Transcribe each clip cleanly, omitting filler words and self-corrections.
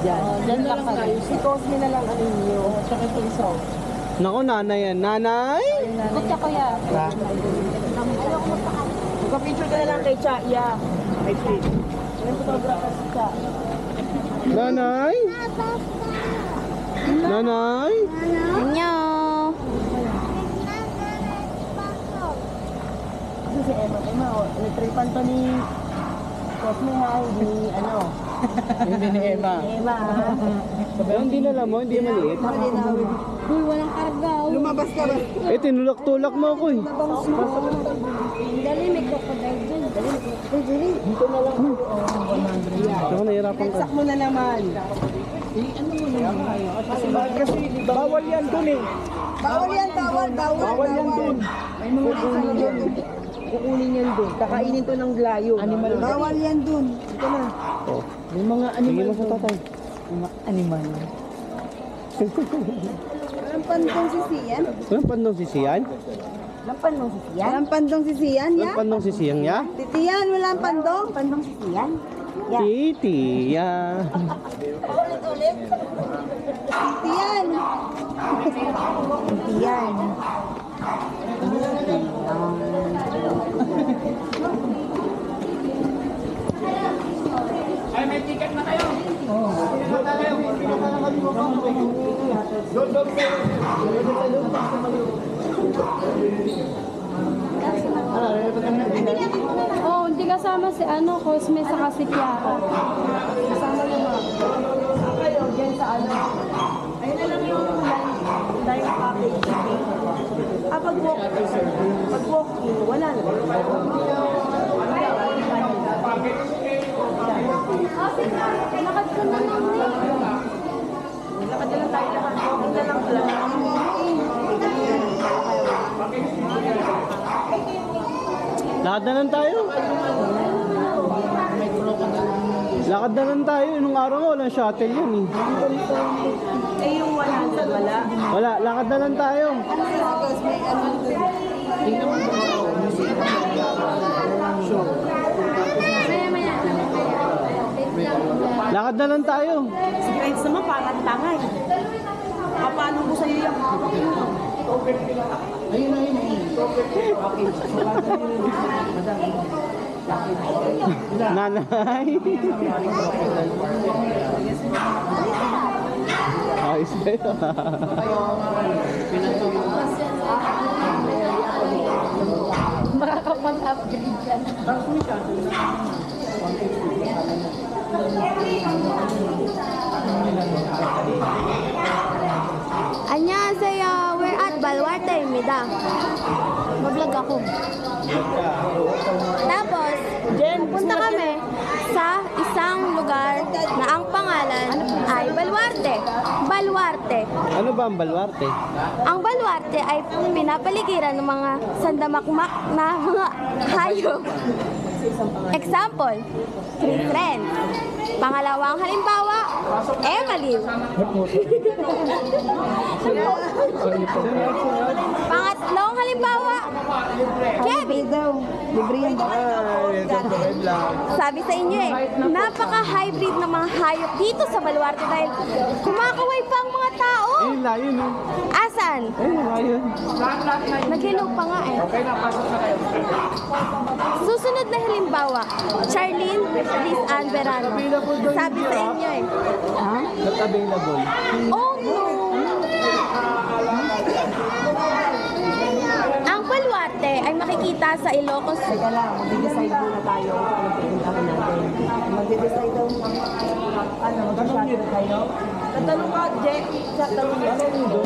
dyan. Dyan na lang tayo. Si Cosme na lang ang inyo. Tsaka ito isa. Naku, nanay yan. Nanay? Kutya kuya. Ayoko magpakain. Magpa-picture ka na lang kay Chaya. Ay, please. May photographer si Cha. Nanay? Nanay? Inyo. Kasi si Emma, electripan to ni Cosme ha, hindi ano. Hindi ni Emma. Emma ha. Hindi na alam mo, hindi maliit. Uy, walang kargaw. Lumabas ka ba? Eh, tinulak-tulak mo ako eh. Dali, may crocodile dyan. Dali. Dito na lang. Ako, nahirapan ka. Saksak mo na naman. Bawal yan dun eh. Bawal yan, bawal. Bawal yan dun. May mga kukunin yan. Kukunin yan dun. Kakainin to ng glayo. Animal. Bawal yan dun. Ito na. Oh. May mga Sige animal mo sa tatay. Mga animal. Walang pandong sisiyan? Walang pandong sisiyan? Walang pandong sisiyan? Walang pandong sisiyan, ya? Walang pandong sisiyang ya? Titiyan, walang pandong? Pandong sisiyan? Ya. Titi, ya. Ulit-ulit. Titiyan. Titiyan. Ay, may ticket na kayo. Oh, hindi kasama si Cosme sa si Kiara. Kasama naman. Kayo, dyan sa ano. Ayun na lang yung line package. Pag walk-in, wala na. Lakad ka na lang eh. Lakad na lang tayo lahat. Huwag na lang pala. Lakad na lang tayo. Lakad na lang tayo. Nung araw nga, walang shuttle yun eh. Eh, yung 100, wala. Wala, lakad na lang tayo. Lakad na lang tayo. Si Prince naman parang tangay. Paano mo sa'yo yung Nanay. Ayos ba yun? Makakapag-upgrade ka na. 안녕하세요. We're at Baluarte입니다. Mablog ako. Tapos, punta kami sa isang lugar na ang pangalan ay Baluarte. Baluarte. Ano ba ang Baluarte? Ang Baluarte ay pinapaligiran ng mga sandamakmak na mga hayop. Example, three friends. Pangalawang halimbawa, Emily. Pangatlong halimbawa, Kevin. libre yan ba? Sabi sa inyo eh, napaka-hybrid ng mga hayop dito sa Baluarte dahil kumakaway pa ang mga tao. Eh, layo no? Asan? Eh, layo. Naghilog pa nga eh. Susunod na halimbawa, Charlene, Liz Ann Verano. Sabi sa inyo eh. Ha? Not available. Oh no! Ang Baluarte ay makikita sa Ilocos. Teka lang, mag-decide muna tayo kung ano pupuntahan natin. Mag-decide daw mag-shuttle kayo. Tatanong ka, Jack. Tatanong ka.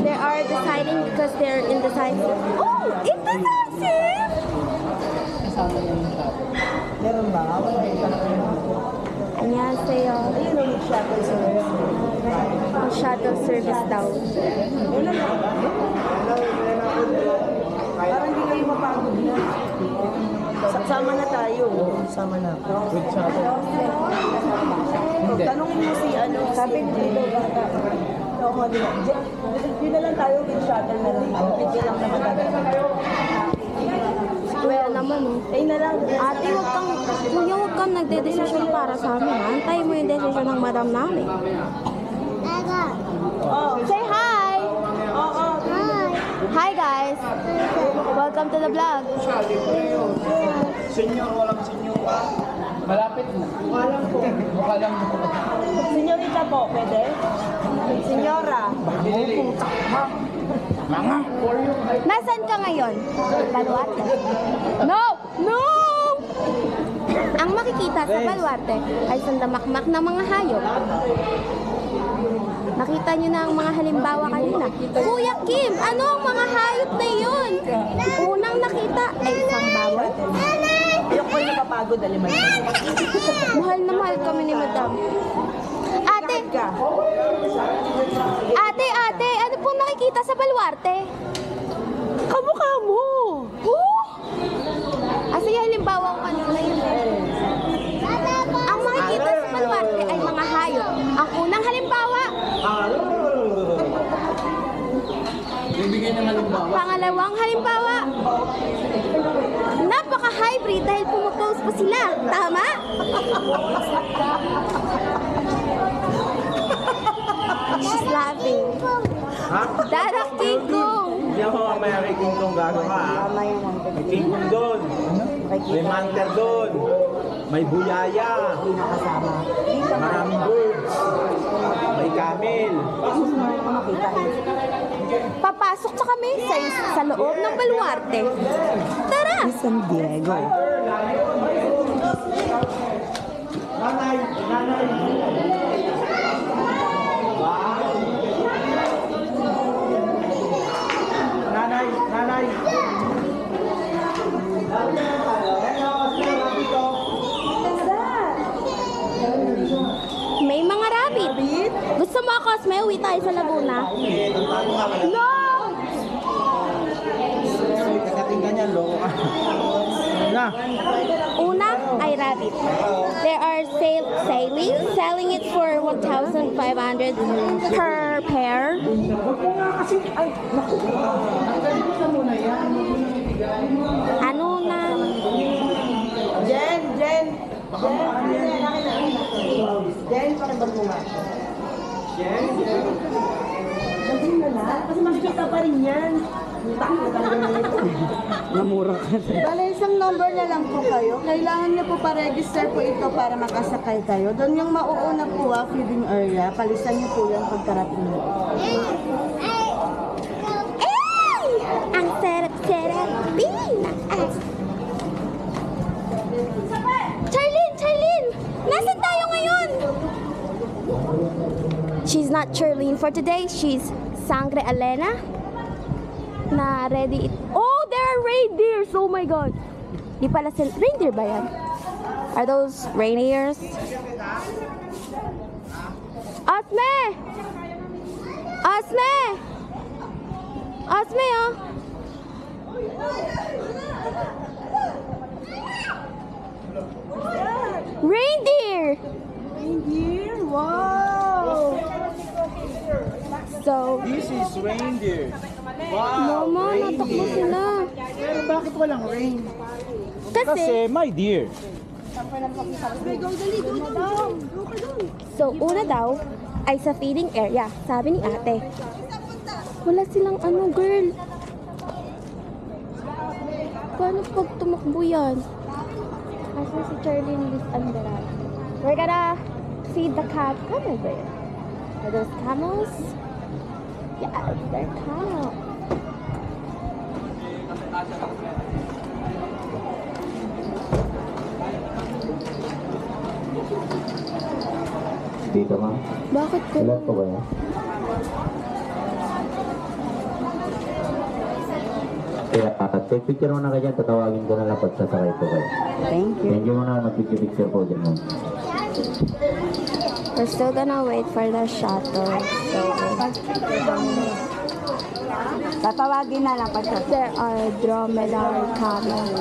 They are deciding because they're indecisive. Oh! Indecisive! Meron ba? 안녕하세요. Ayun ang shuttle service. Shuttle service daw. Wala na. Parang hindi kayo mapagod na. Sama na tayo. Sama na. With shuttle. Tanungin mo si ano. Sabi dito bata. Oo nga din. Yun na lang tayo with shuttle na lang. Pwede lang naman tayo. Well naman oh. Ay na lang. Ate, huwag kang nagdedesisyon para sa amin. Antay mo yung desisyon ng madam namin. Say hi! Hi guys! Welcome to the vlog. Senyor, walang senyor pa. Malapit na. Mukha lang po. Senyorita po, pwede? Senyora. Nasaan ka ngayon? Baluarte. No! No! Ang makikita sa Baluarte ay sandamakmak ng mga hayop. Nakita niyo na ang mga halimbawa kanina. Kuya Kim, ano ang mga hayop na yun? Unang nakita ay isang baboy. Yung ko yung napapagod, aliman. Mahal na mahal kami ni Madam. Ate, ate, ano pong nakikita sa Baluarte? Kamukha mo. Asa yung halimbawa ko kanina yun. Ang makikita sa Baluarte ay mga hayop. Ang unang halimbawa, Bibigyan ng halimbawa. pangalawang halimbawa, napaka-hybrid dahil pumapose pa sila. Tama? She's laughing. Dara King Kong. Hindi ako may King Kong gagawa. May King Kong doon. May Manter doon. May Buyaya. Maraming birds. May camel. Papasok na kami sa loob ng Baluarte. Tara! San Diego. Nanay! Nanay! Nanay! Nanay! May mga rabbit. Gusto mo, Cosme? Uwi tayo sa Laguna. No! Kakating ganyan, loko ka. Na. Una ay rabbit. They are selling it for 1,500 per pair. Ano na? Jen, pakibag mo nga. Sabihin mo na, kasi makikita pa rin yan. Namura ka. Bale, isang number na lang po kayo. Kailangan niyo po pa-register po ito para makasakay kayo. Doon yung mauuna po feeding area. Palisan niyo po yan pagkarating niyo. Ay! Ang sarap-sarap. Charlene! Nasaan tayo ngayon? She's not Charlene for today. She's Sangre Elena. Na ready. Oh, there are reindeers! Oh my God! Di pala sila. Reindeer ba yan? Are those reindeers? Osme! Osme! Osme, oh! Reindeer! Reindeer? Wow! So, This is reindeer. Wow, Mama, natakbo sila. Pero bakit walang rain? Kasi, my dear. so una daw ay sa feeding area, sabi ni ate. Wala silang girl. Paano pag tumakbo yan? Asa si Charlene Liz Andaran? We're gonna feed the cat. Camel ba yun? Are those camels? Yeah, they're camels. Dito ma. Bakit ko? Ilan po kayo? Kaya take picture muna kayo dyan, tatawagin ko na lang pag sasakay po kayo. Thank you. Thank you muna, mag-picture po dyan mo. We're still gonna wait for the shuttle. So, Tatawagin na lang pag there are dromedary camels.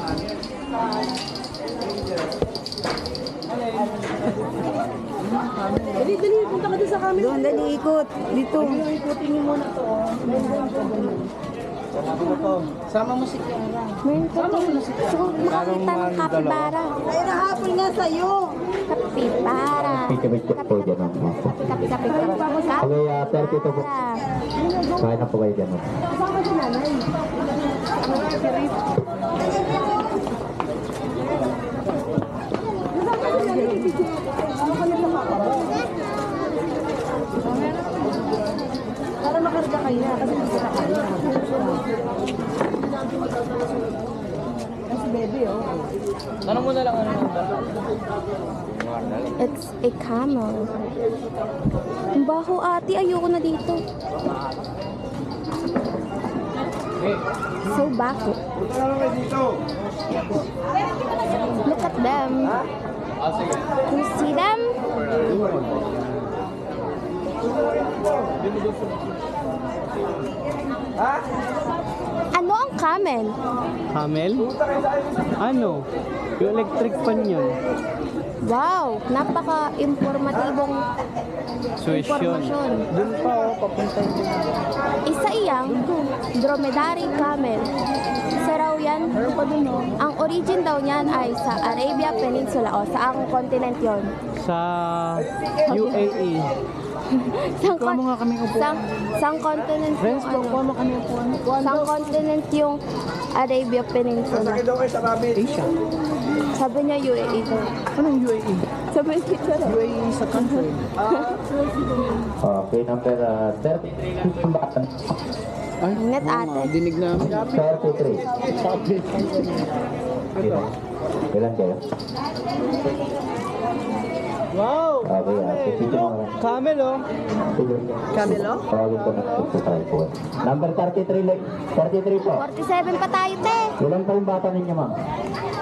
Dali, punta ka doon sa camera. Doon, dali, ikot. Dito. Ikutin niyo muna to. Sama mo si Clara. Meron ka din. Gusto ko makakita ng kapibara. Ay, nahabol nga sa'yo. Kapibara. Picture po dyan, ma'am. Kapi. Okay, 32 po. Kaya na po kayo dyan, ma'am. Para makarga kayo na, kasi gusto na kayo. Kasi baby, oh. Tanong mo na lang ano. It's a camel. Ang baho ate, ayoko na dito. So baho. Look at them. You see them? Ano ang camel? Camel? Ano? Yung electric fan yun. Wow, napaka-informatibong impormasyon. Doon pa oh, papunta yun. Isa iyang dromedary camel. Isa raw yan. Ang origin daw niyan ay sa Arabia Peninsula o sa ang continent yon. Sa UAE. Kuha mo nga kami upuan. Sang continent Friends, yung kuha mo kami upuan. sang continent yung Arabia Peninsula. Asia. Sabi niya UAE daw. Anong UAE? Sabi niya UAE sa country. Okay, number 33. Ang batan. Ay, Ingat, ate. dinig namin. 33. Ilan kayo? Wow! Okay, picture mo. Camel oh. Camelo? Tawagin ko na sa po. Number 33, 33 po. 47 pa tayo, te. Ilan pa yung bata ninyo, ma'am?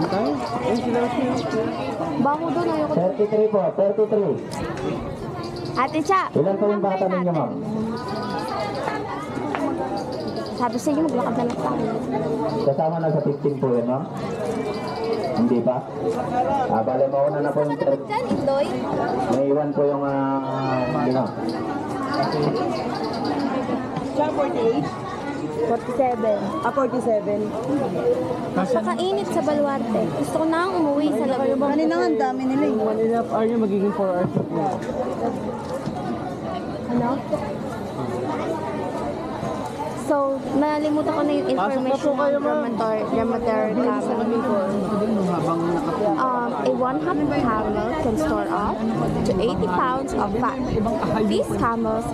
Tayo? Eh, sila siya. Bako doon, ayoko. 33 po, 33. Ate Cha. Ilan pa yung bata ninyo, ma'am? Sabi sa inyo, maglakad na lang tayo. Kasama na sa 15 po yan, ma'am? Hindi pa? Bale, mauna na po yung Dapat dyan, Indoy. may iwan po yung lima. 48? 47. 47. Napakainit sa Baluarte. Gusto ko na umuwi sa Laguna. Kanina nga, ang dami nila eh. 1.5 hour yung magiging 4 hours. Ano? So, nalimutan ko na yung information ng dromedary camel. A one-hop camel can store up to 80 pounds of fat. These camels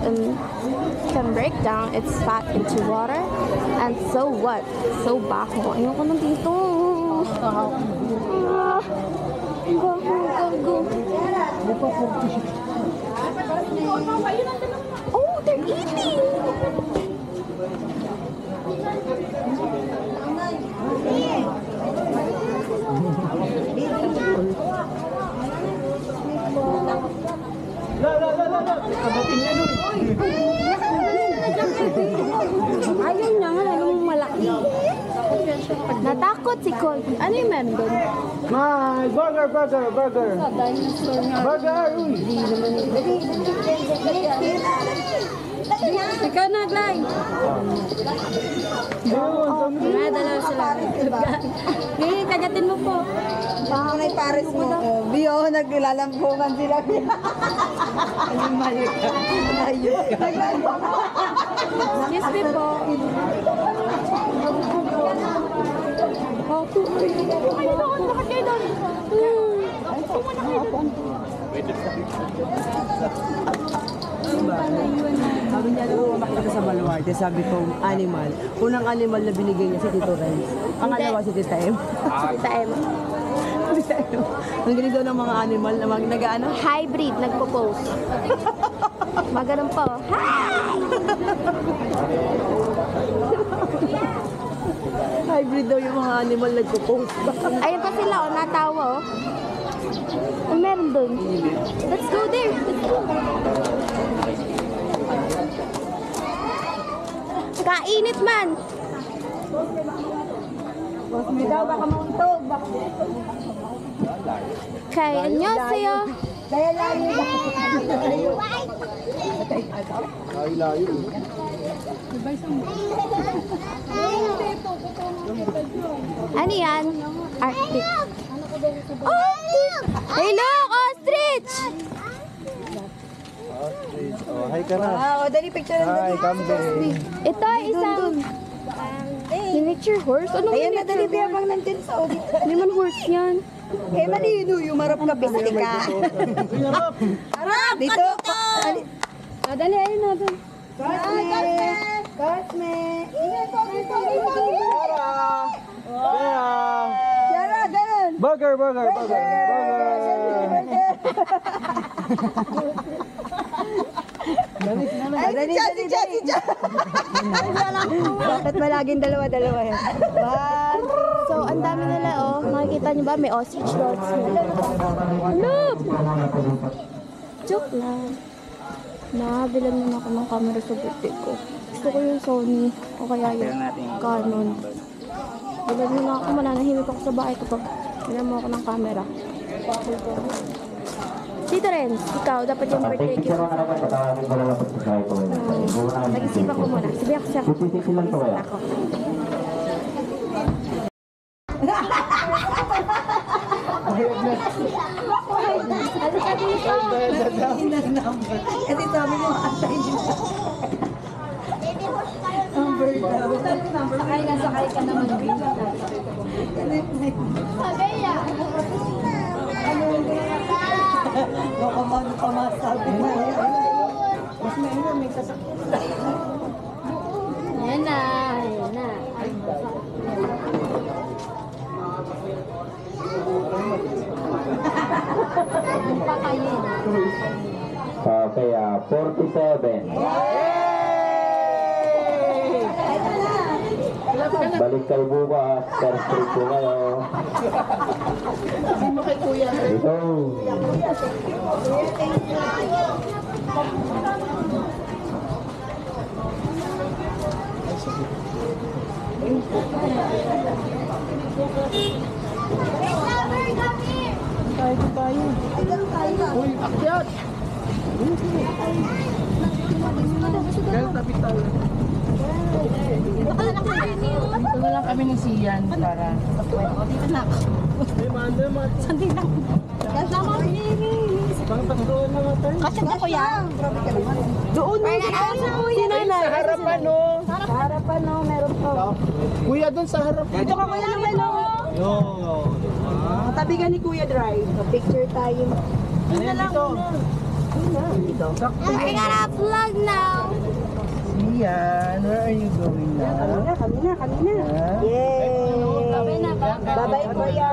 can break down its fat into water. And so what? So baho. Ayoko na dito. Go. Oh, they're eating! Ayaw niya nga, yung malaki. Natakot si Colby. Ano yung meron doon? My burger! Burger! Uy! Ikaw na, Glay. May dalawa sila. Hindi, kagatin mo po. Baka na pares mo. Oh, Bio, naglalampungan sila. Anong mali ka? Ayun ka. Excuse me po. Bakit kayo doon? Sabi niya daw makita sa Baluarte, sabi ko animal. Unang animal na binigay niya si Tito Ren. Pangalawa si Tita M. Tita Emma. Tita M. Ang galing daw ng mga animal na nag-ano? Hybrid, nagpo-post. Maganon po. Hi! Hybrid daw yung mga animal nagpo-post. Ayun pa sila, oh, natawa, oh. Ang meron doon. Let's go there. Let's go. Kainit man. Boss, may daw baka mauntog. Kaya, annyeonghaseyo. Kaya layo lang. Ano yan? Arctic. Arctic! Hey, look! Ostrich! Oh, hi ka na. Dali picture lang. Hi, Camden. Ito, isang miniature horse. Anong Ayan na, dali miniature horse? bang nandyan sa audit. Hindi man horse yan. Eh, malino yung marap ka, piste ka. Harap! Dito! Dali, ayun na doon. Cosme! Cosme! Ingat po, dito! Yara, ganun! Burger, burger, burger, burger. Ay, si Cha! Bakit ba laging dalawa-dalawa yan? So, ang dami nila, oh. Makikita niyo ba? May ostrich dots. Look! Joke lang. Nakabilan naman ako ng camera sa butik ko. Gusto ko yung Sony o kaya yung Canon. Bilan mo na ako, mananahimik ako sa bahay kapag bilan mo ako ng camera. Tito Renz, ikaw, dapat yung birthday Thank you gift. sa mga naman. Patawagin ko na lang po sa ko. Nag-isipan ko muna. Sabi ako siya. Sisisi lang to kaya. Ako. Kasi sabi mo, atay niyo. Number daw. Sakay na, sakay ka naman. Ano pa masabi mo? Mas may sasakyan. Ayan na. Ayan na. Okay, 47. Balik kayo bukas. Third street po kayo. Dito. Dito na lang kami ni Sian para dito na ako. Sandi lang. Kasi ako yan. Doon mo. Sino na? Sa harapan no. Sa harapan no, meron po. Kuya, doon sa harap. Dito ka kuya naman no. Tabi ka ni Kuya Drive. Picture tayo. Dito lang. I gotta vlog now. Sian, where are you going now? Kami na. Yay! Bye-bye, Kuya.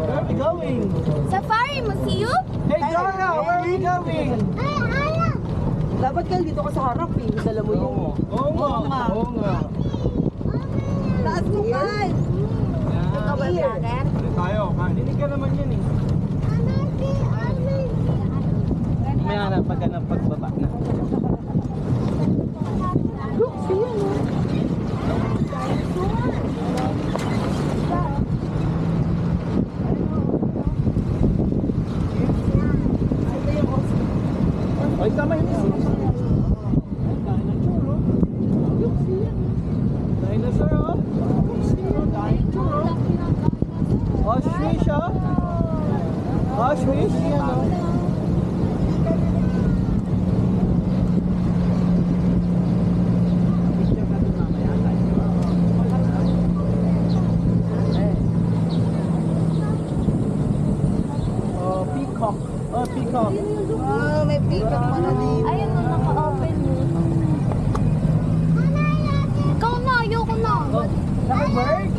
Where are we going? Safari Museum? Hey, Dora, where are we going? Dapat kayo dito ka sa harap eh. Dala mo yung... Oo nga. Taas mo kan! Ikaw ba vlogger? Tayo, dinig ka naman yan eh. May hanap pagka ng pagbaba na. Ay, tama yun. Dinosaur, oh. Ostrich, oh. Ostrich, yan, oh. Oh, peacock. Oh, peacock. Oh, may peacock pa na dito. Ayun na, naka-open mo. Ikaw na, ayoko na. Bird?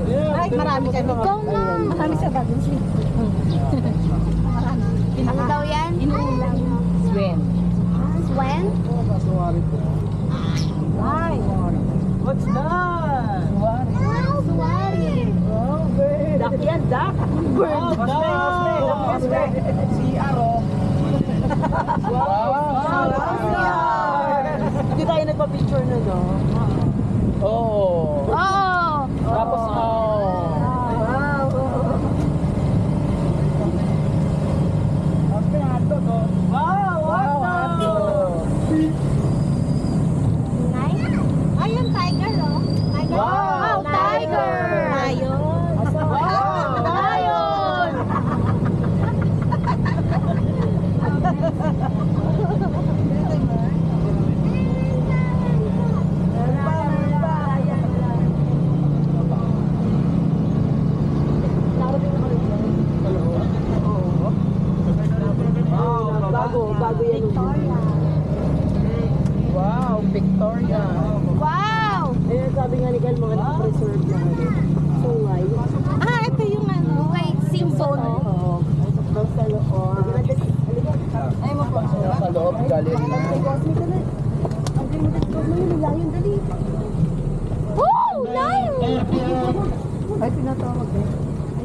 Yeah, Ay, marami ka dito. Ikaw na. Marami sa bagong sleep. Ano daw yan? Inuulang. Swen. Swen? Ay. what's that? Suwari. Oh, bird. Duck yan, duck. Bird. Oh, duck. CR, oh. Wow. Hindi tayo nagpa-picture na, no? Oh.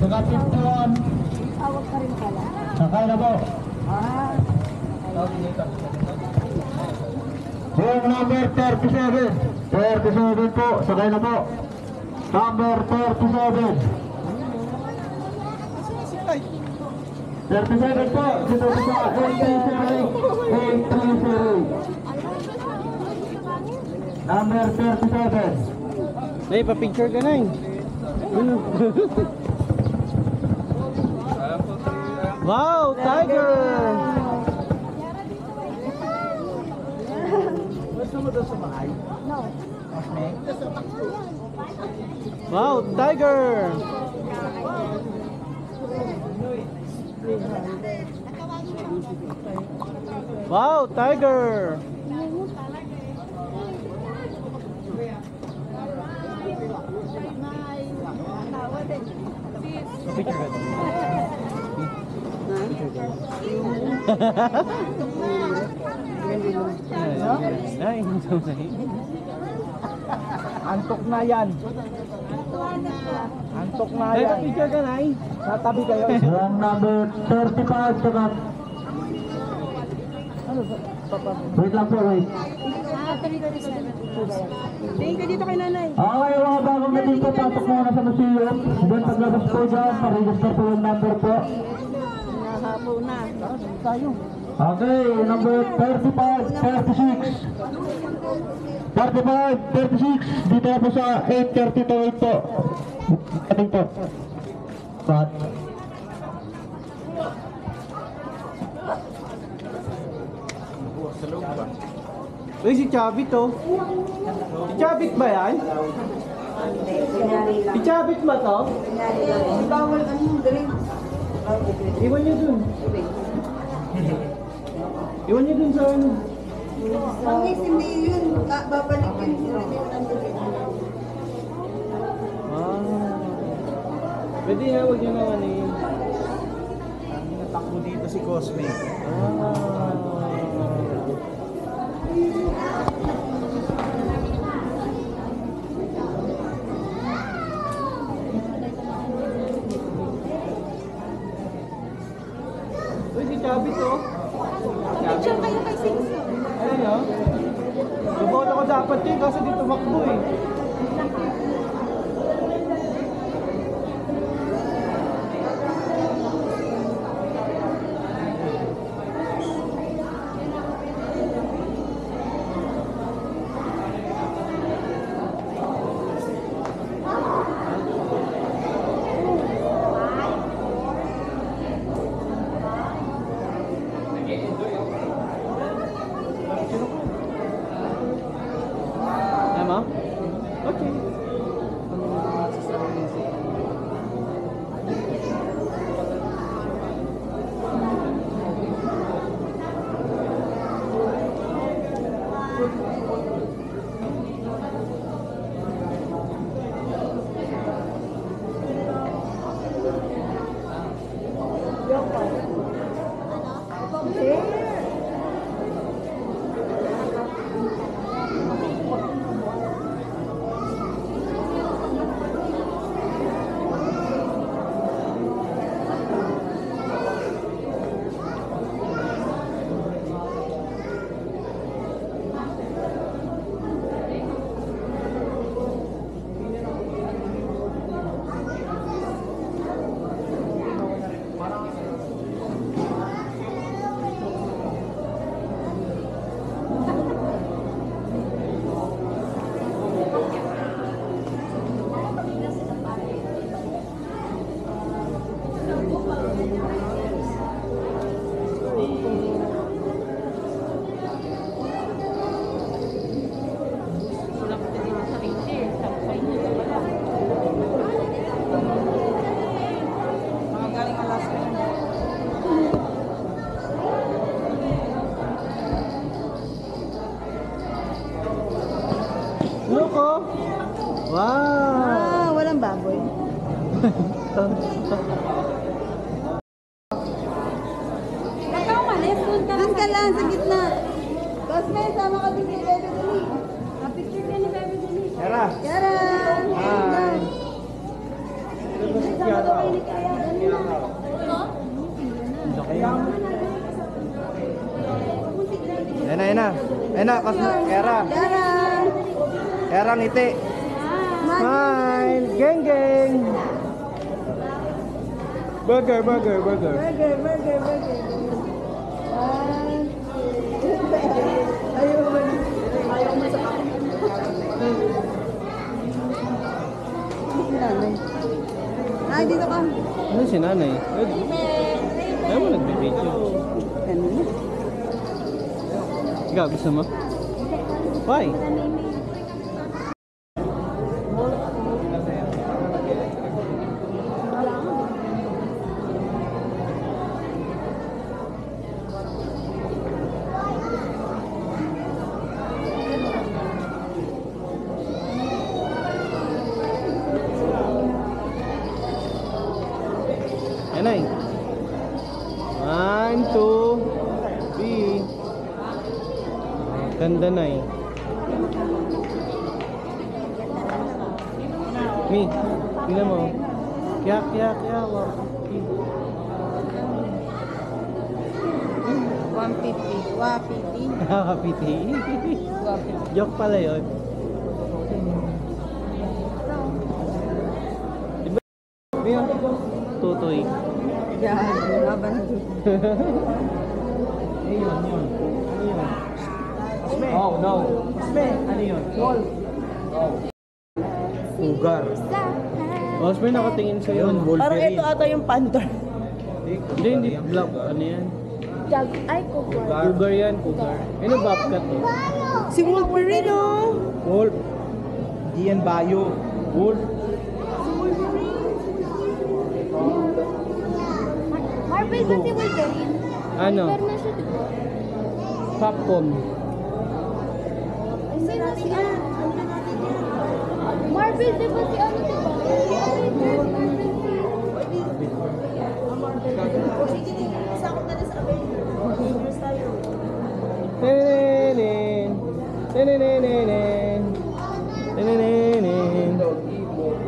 Saka 51. Awag ka rin pala. Sakay na po. Yung number 37. 37 po. Sakay na po. Number 37. 37 po. Dito po sa 830. Number 37. Nay, pa-picture ka na Wow, tiger! Wow, tiger! Wow, tiger! Picture ka. Antok na yan. Antok na yan. Picture ka, Nay. Tatabi kayo. Yung number 35. Saka. Wait lang po, wait. Tingin ka dito kay nanay. Okay, mga bagong na dito, pasok muna sa museum. Then paglabas po dyan, pa-register po yung number po. Nahapo na. Okay, number 35, 36. 35, 36. Dito po sa 832 po. Ating po. Pat. Uy, si Chavit to. Si Chavit ba yan? Si Chavit ba to? Bawal ano, dali. Iwan niyo dun. Iwan niyo dun sa ano. Pangis hindi yun. Babalik yun. Pwede na, huwag niyo naman eh. Natakbo dito si Cosme. Uy, si Chavit to. Picture kayo kay Six. Ayun o. Lubot ako dapat yun kasi dito makbo eh. Tama? Okay. Loko! Wow! Walang baboy. Ikaw umalis, doon ka Doon ka lang sa gitna. Cosme, sama ka din kay Bebe Dali. Picture ka ni Bebe Dali. Tara! Yara! Hi! Sama daw kayo ni Kay Ayun na, Kera. Kera, ngiti. Smile. Geng, geng. Burger. Ay, dito ka. Ano si nanay? Ayaw mo nagbibideo. Ikaw, gusto mo? Why? Yan ay. 1, 2, 3. Ganda na eh. Mi, tingnan mo. Yak. Wow. 150. Wapiti. Nakakapiti. Joke pala yun. Diba? Mi, tutoy. Yan, laban. Oh, no. Ano yun? Wall. Sugar. Oh, may nakatingin sa'yo. Parang ito ata yung panther. Hindi. Black. Ano yan? Jag, ay, cougar. Cougar yan, cougar. Ano bobcat to? Si Wolverine, oh. Wolf. Di yan bayo. Wolf. Marvel ba si Wolverine? Ano? Pero na siya, diba? Capcom. Ay, sino si ano? Marvel, diba si ano, diba? Avengers, Marvel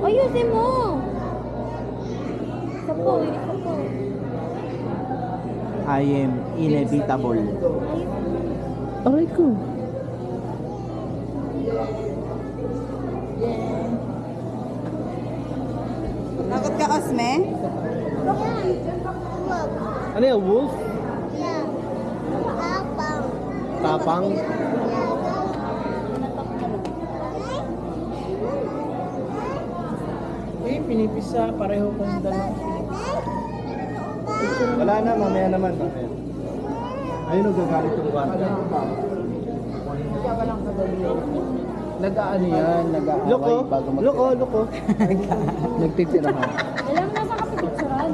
Ayusin mo! Isa po. I am inevitable. Aray ko. Takot ka, Osme? Ano yung wolf? Yeah. Tapang? Pinipisa, pareho kong dalawa. Wala na, mamaya naman. Ayun, nagagalit yung kwarta. Nag-aano yan, nag-aaway bago mag- Loko. Nagtitira ka. Alam mo na sa kapitsuran.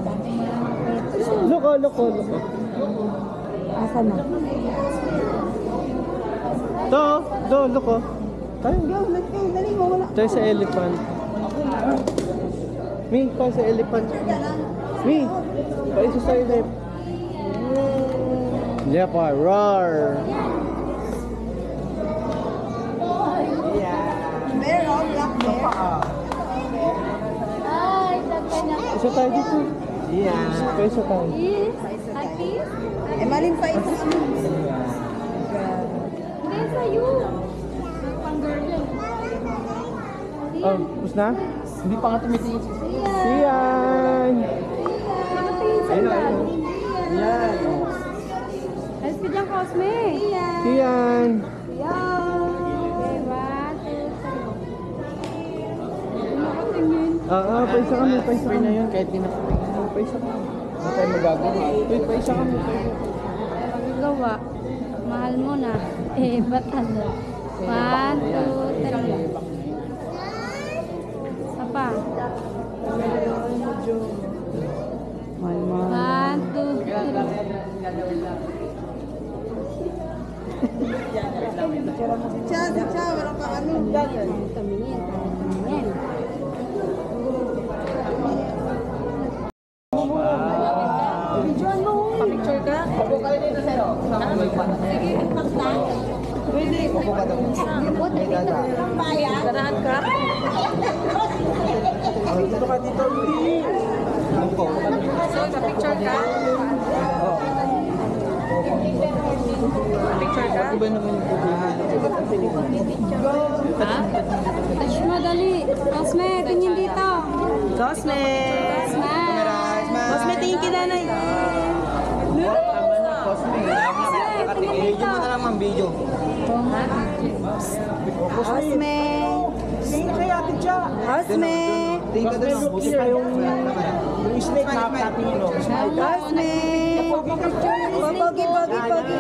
Loko. Asa na? Do, loko. Tayo. Dali mo, wala. Tayo sa elephant. Mi, tayo sa elephant. Mi, paisa sa elephant. Leopard, roar. Bear, oh, black bear. Ay, sabi na. Isa tayo dito. Yeah. Paisa tayo. Is, happy? Eh, malin pa ito. Hindi, sa'yo. Pang-girl yan. Oh, tapos na? Hindi pa nga tumitingin. Siya. Siyan! Nakatingin sa dad. Yan. Ayos ka dyan, Cosme. Siyan! Okay, 1, 2, 3. Nakatingin. Paisa kami. Na yun, kahit di nakatingin. Paisa kami. Ano tayo magagawa? Wait, paisa kami. Paggawa. Mahal mo na. Ba't ano? 1, 2, 3. Apa? 1, 2, 3. Siya, wala ka ano. Tumingin. Picture ka? Pwede. Ganahan ka? Dito ka dito. So, picture ka? Picture ka? Iba naman yung Ha? Touch mo, dali. Cosme, tingin dito. Cosme! Cosme. Cosme, tingin kay nanay. Cosme, tingin video dito. mo na lang ang video. Cosme! Tingin na kay Ate Cha. Cosme! Tingin ka doon. Buti pa yung snake na natin yun. Cosme! Pogi, pogi, pogi.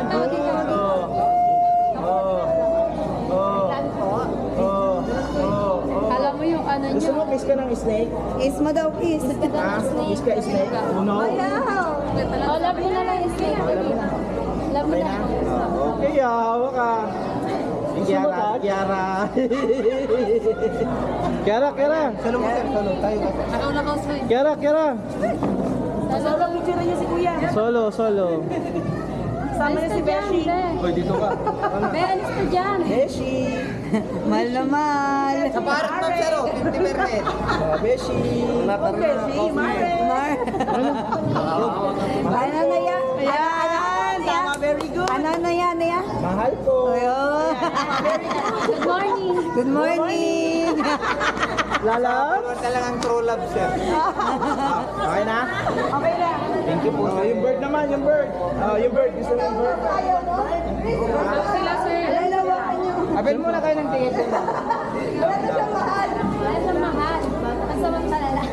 Alam mo yung ano Gusto nyo. mo kiss ka ng snake? Kiss mo daw, kiss. Ha? Kiss ka snake? No. Oh, love mo na lang yung snake. Love mo na. Okay, hawa ka. Kiara, Kiara. Kiara. Solo mo sir, solo. Tayo ka. Ikaw na Cosme. Kiara. Solo, picture niya si kuya. Solo. Sama niya si Beshi. Hoy, dito ka. Be, alis ka dyan. Beshi. Mahal na mahal. Sa parang ma'am sir, 50%. Beshi. Beshi, Mar. Ano na yan? Tama, very good. Ano na yan? Mahal ko. Ayun. Good morning. Good morning. Lala? Ano talagang true love sir. Okay na? Okay na. Thank you po. Yung bird naman, yung bird. Yung bird. Gusto mo yung bird? Sila, sir. Lalawakan niyo. Abel muna kayo ng tingin ko. Wala na siyang mahal. Ay, sa mahal. Kasamang kalala.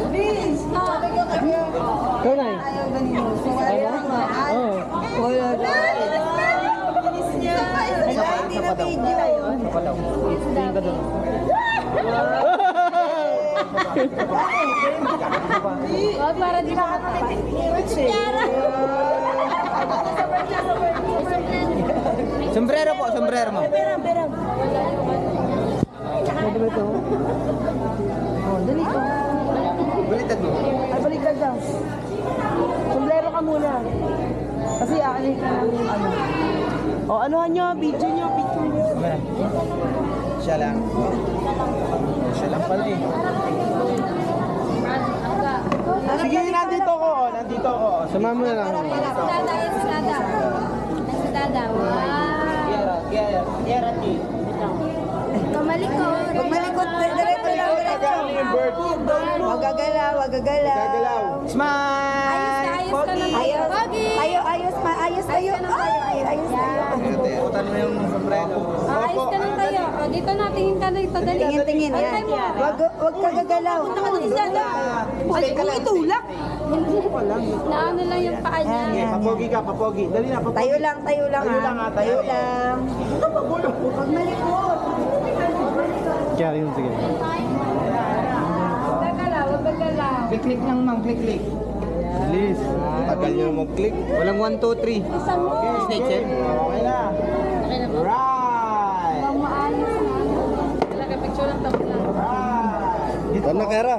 Please. Sabi ko kanya. Ikaw na Ayaw ganito. Wala na mahal. Oo. Wala na. Bilis niya. Hindi na video. Tingin ka doon. Huwag para di makatapat. Sombrero po, sombrero mo. Perang. Ano ba ito? Oh, dali ko. Baliktad mo. Ay, baliktad daw. Sombrero ka muna. Kasi aalis ka lang yung ano. O, anuhan nyo, video nyo, picture nyo. Siya lang. Siya lang pala eh. Sige, nandito ako. Sumama mo na lang. Yan si Dada, yan si Dada. Yan si Dada. Wow. Kiara T. Kamalikot. Pag malikot, diretso lang, diretso. Yung bird. Wag gagalaw, wag gagalaw. Gagalaw. Smile! Ayos ka ng Ayos. Pogi. Ayos tayo. Ayos tayo. Putan mo yung sombrero. Ayos ka ng tayo. O, dito na, tingin ka na ito. Dali. Tingin, yan. Antay mo. Wag ka gagalaw. Ay, kung itulak. Naano lang yung paa niya. Papogi ka, papogi. Dali na, papogi. Tayo lang Tayo lang, ha. ha, tayo. Tayo lang. Pag malikot. Kaya yun, sige. Huwag gagalaw, huwag gagalaw. Click lang ma'am, click. Bilis. Tagal nyo mag-click. Walang 1, 2, 3. Isan mo. Snake sir. Okay na. Okay na po. Right. Huwag maayos na. Talaga picture lang tapos lang. Right. Dito na Kera.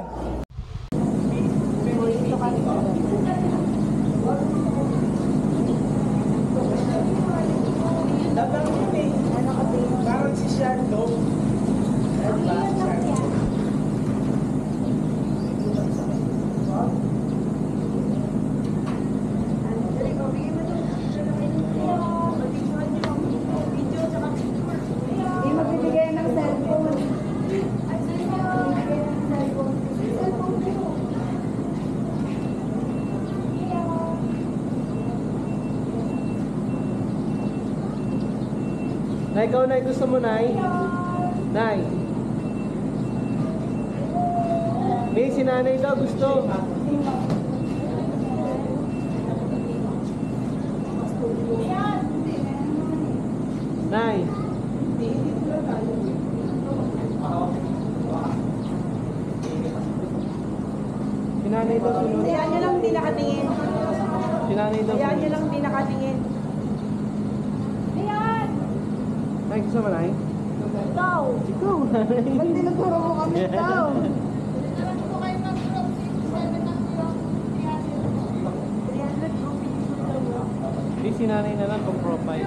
Dagang yun eh. Parang si Shark, no? Hindi magbibigay ng cellphone. Nay, ikaw, Nay. Gusto mo, Nay? Nay. May si nanay daw gusto. Nay. Si nanay daw sunod. Hayaan nyo lang hindi nakatingin. Si nanay daw Hayaan sunod. nyo lang hindi nakatingin. Nay, gusto mo, Nay? Ikaw. Ikaw, Nay. Ba't tinuturo mo kami ikaw? Di si nanay na lang pang profile.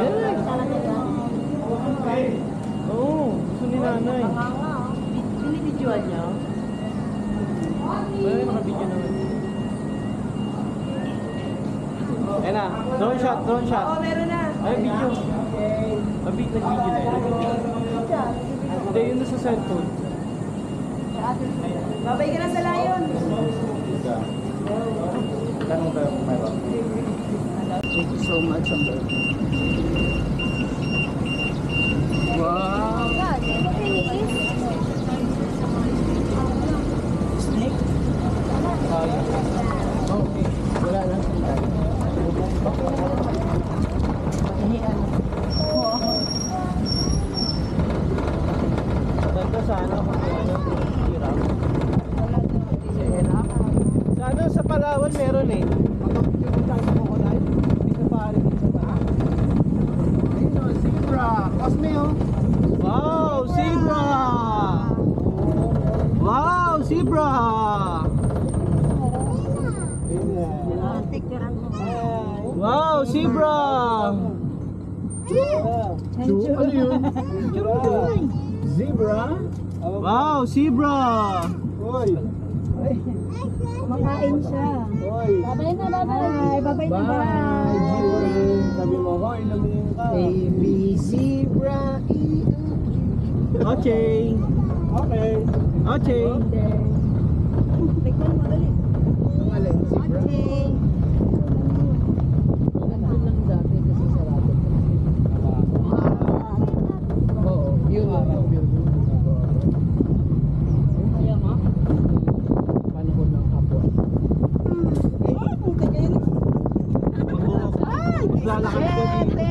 Galing. Oo, gusto ni nanay. Binibidyoan niyo? Wala, nakabidyo naman. Ayan na. Drone shot, drone shot. Oo, meron na. Ay, video. Nag-video na yun. Hindi, yun na sa cellphone. Babay ka na sa layon. Tanong tayo kung mayroon. Thank you so much, Amber. Wow! God, finish. Snake? Okay. Wala lang. Ganda sana kung ano, hirap. Sana sa Palawan meron eh. Wow, zebra! Wow, zebra! Wow, zebra! Ano yun? Zebra? Wow, zebra! Kumakain siya. Babay na, babay. Ay, babay na. Bye, zebra! Sabi mo, hoy, namin ka. A, B, zebra, E, okay. Okay. Okay. Tikman mo, dali. Alin, zebra? Nandun lang dati kasi sarado. Oo, yun lang ang building. Kaya ma? Panahon ng hapon. Ay, puta kayo. Maglalakad ka dito.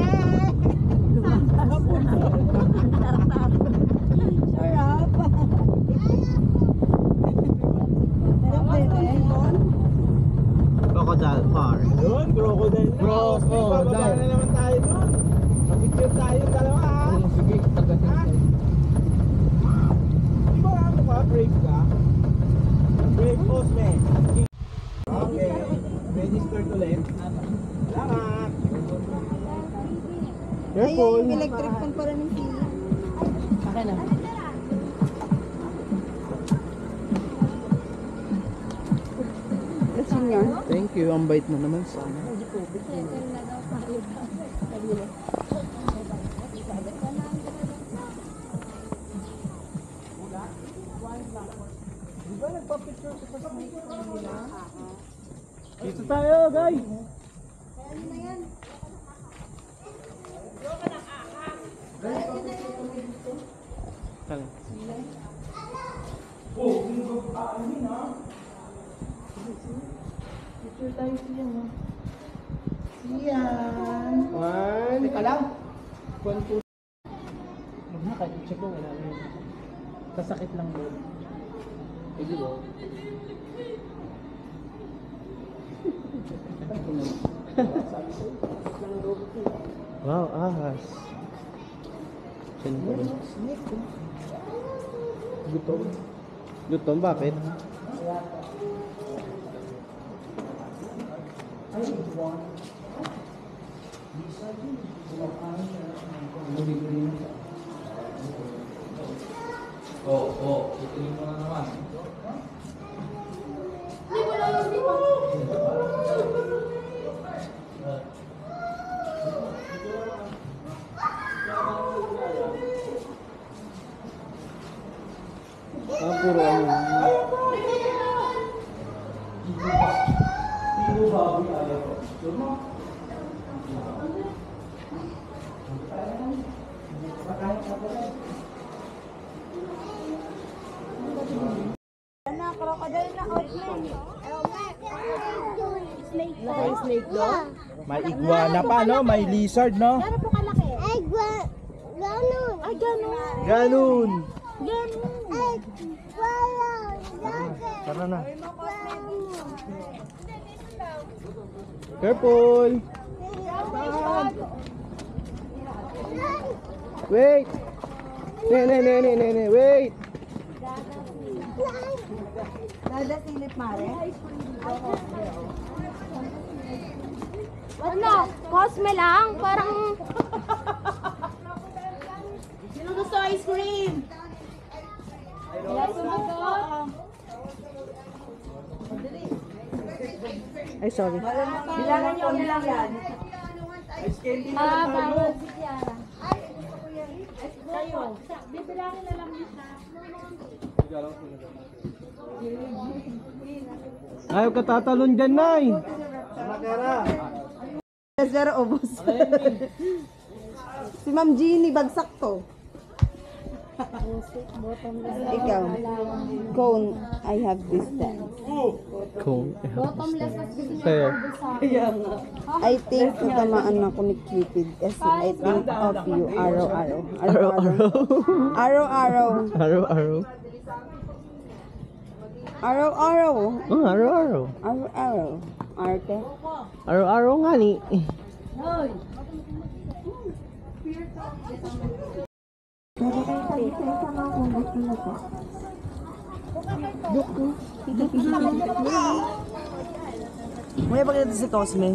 Crocodile Park. Doon, crocodile na. Crocodile. Bababa na naman tayo doon. Mag-picture tayo dalawa ha. Sige, tagatin tayo. Di ba ano ka? Brave ka? Brave post, man. Okay. Register ulit. Salamat. Careful. Ay, electric fan pa rin yung sila. Akin na. Thank you. Ang bait mo naman sana. Dito tayo, guys. Kala. Picture tayo siya, no? One. Teka lang. One, two. Huwag na, kahit check ko, wala na yun. Sasakit lang doon. Sige ba? Wow, ahas. Sino ba yun? Gutom. Gutom, bakit? Ituloy mo na naman. Puro ano. Na, crocodile na, outlet. Snake. May snake doon? May iguana pa, no? May lizard, no? Gano'n po kalaki? Ay, ganun. Ay, ganun. Ganun. Ganun. Ay, wala. Tara na. Careful! Wait! Ne, wait! Dada silip, Mare. Ano? Cosme lang? Parang... Sino gusto ice cream? Wala sumagot. Ay, sorry. Bilangan niyo lang yan. Bawal si Kiara. Kayo. Bibilangin na lang niya. Ayaw ka tatalon dyan, Nay. Zero obos. Si Ma'am Jeannie, bagsak to. Ikaw. Cone, I have this time. Cool. Bottomless at gusto niyo Fair. I think natamaan ako ni Cupid kasi I think of you araw-araw. Araw-araw. Araw-araw. Araw-araw. Araw-araw. Oh, araw-araw. Araw-araw. Arte. Araw-araw nga ni. May pagkita si Cosme.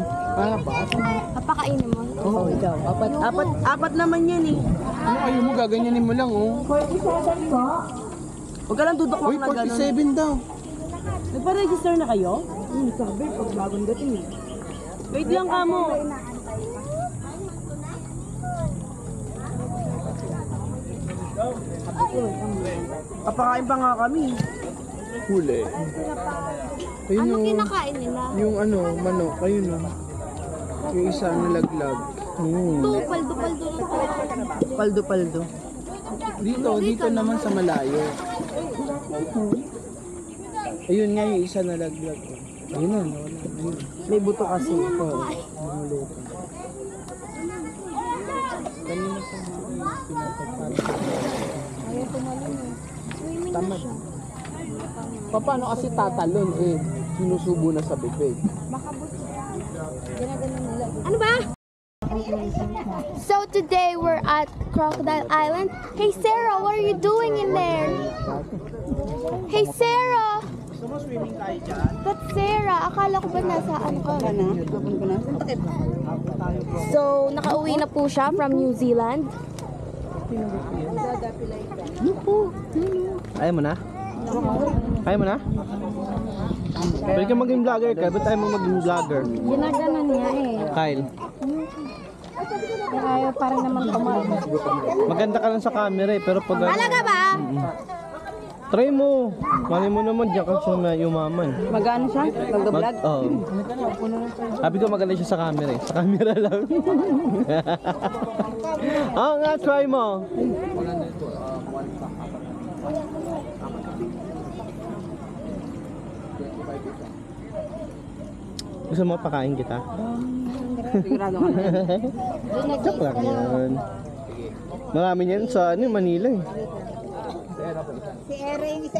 Papakainin mo. Oo, ikaw. Apat naman yan eh. Ano ayaw mo? Gaganyanin mo lang, oh. Huwag ka lang dudok Uy, na gano'n. 47 daw. Nagpa-register na kayo? Sabi, pag bagong dating eh. Wait lang ka mo. Papakain pa nga kami. Huli. Ayun Ano yung, kinakain nila? yung ano, manok. Ayun o. Yung isa nalaglag. Ito, paldo-paldo na to. Paldo-paldo. Dito naman sa malayo. Ayun nga yung isa nalaglag. Ayun na, nawala. Ayun. May buto kasi. Oo, namulutan. Kanina pa Tamad. Paano kasi tatalon eh? Sinusubo na sa bibig. Ano ba? So today we're at Crocodile Island. Hey Sarah, what are you doing in there? Hey Sarah! Gusto mo swimming tayo dyan? That's Sarah. Akala ko ba nasa ano ka? Ano? Kapon ko na. Takip. So, nakauwi na po siya from New Zealand. Ayaw mo na? Ayaw mo na? Pwede ka maging vlogger ka. Ba't ayaw mo maging vlogger? Ginaganon niya eh. Kyle, Kaya parang naman kumain. maganda ka lang sa camera eh. Pero pag Talaga ba? try mo. Mali mo naman dyan kasi may umaman. Magano siya? Mag-vlog? Oo. Sabi ko maganda siya sa camera eh. Sa camera lang. Oo nga, try mo. Gusto mo pakain kita? Sigurado ka na. Joke lang yan. Marami yan sa ano, Manila eh. Si Erin, gusto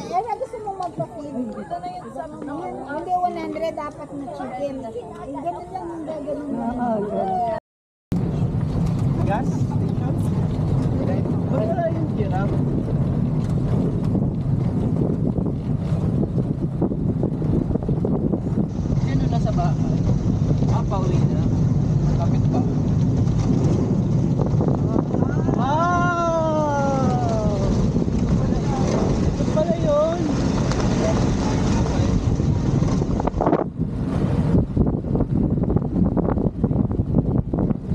mo magpa-feed. Ito na yun sa mga. Hindi, 100 dapat na chicken. Ganun lang yung gagawin mo. Gas? Ba't wala yung giraffe? Sino nasa bahay? Pauwi na. Kapit pa. Wow! Ito pala yun.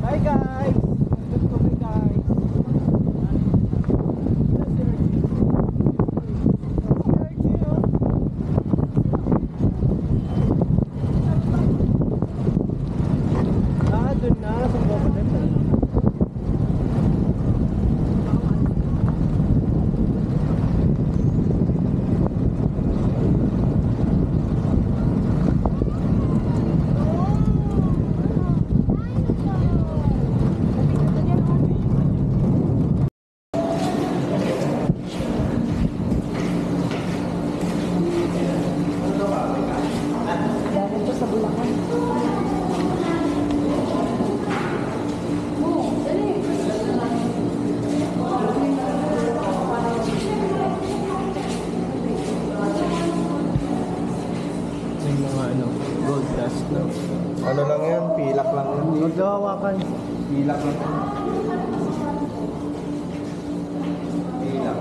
Hi guys! Welcome to my guys. Doon na sa crocodile. May mga ano, gold dust na. Ano lang yan? Pilak lang yan. Huwag daw hawakan. Pilak lang yan. Pilak.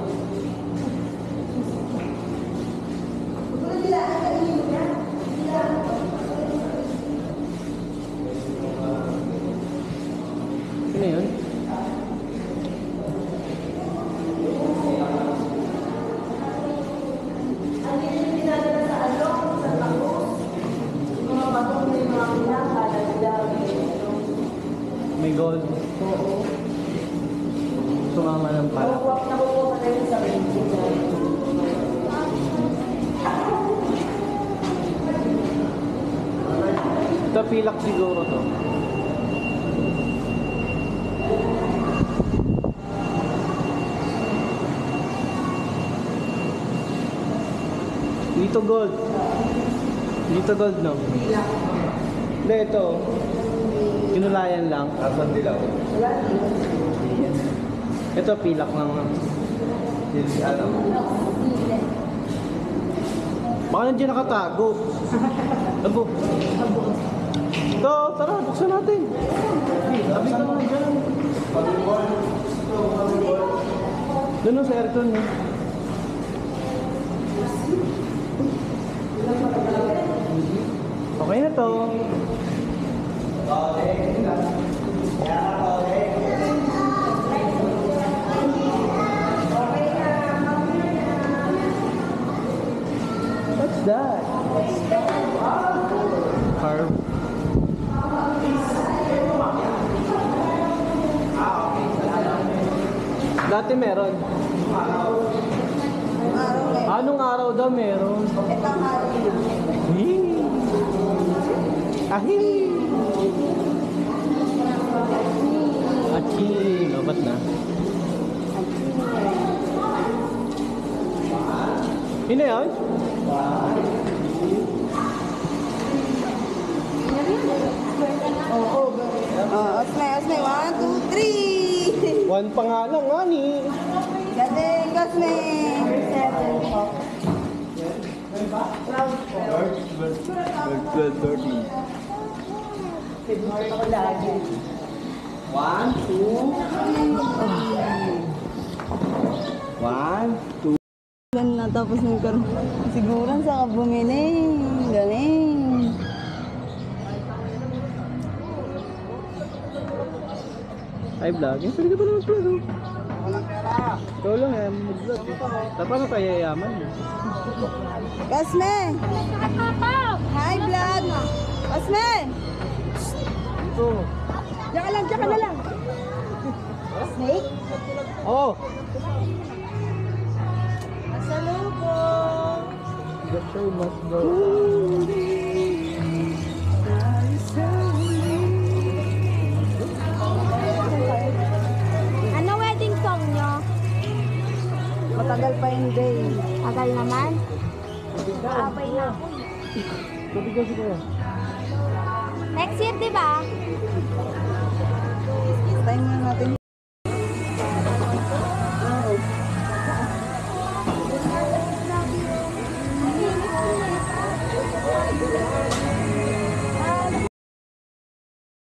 tumama ng pala. Ito pilak siguro to. Dito gold. Dito gold, no? Hindi, ito. Kinulayan lang. Asan dilaw? Ito, pilak lang. Hindi alam. Baka nandiyan nakatago. Abo. Ito, tara, buksan natin. Sabi ka nga dyan. Doon sa aircon, no? Okay na to. What's that? Carb. Dati meron. Anong araw daw meron? Hii. Ahi. Achi. Lobat na. Ini yun? Osme, 1, 2, 3. One pa nga lang, ani. Galing, Osme. 12:30. 1, 2. Na tapos ng karoon. Siguran sa ka bumili. Galing. Ay, vlog. Eh, pwede ka pa naman vlog, oh. Ikaw lang, eh. Mag-vlog. Tapos na tayo yayaman. Osme. Hi, vlog. Osme. Ito. Diyan ka na lang. Snake? Oh! Salubong. The show must go. Ano wedding song nyo? Matagal pa yung day. Tagal naman. Abay na ako. Sabi ko siguro. Next year, di ba?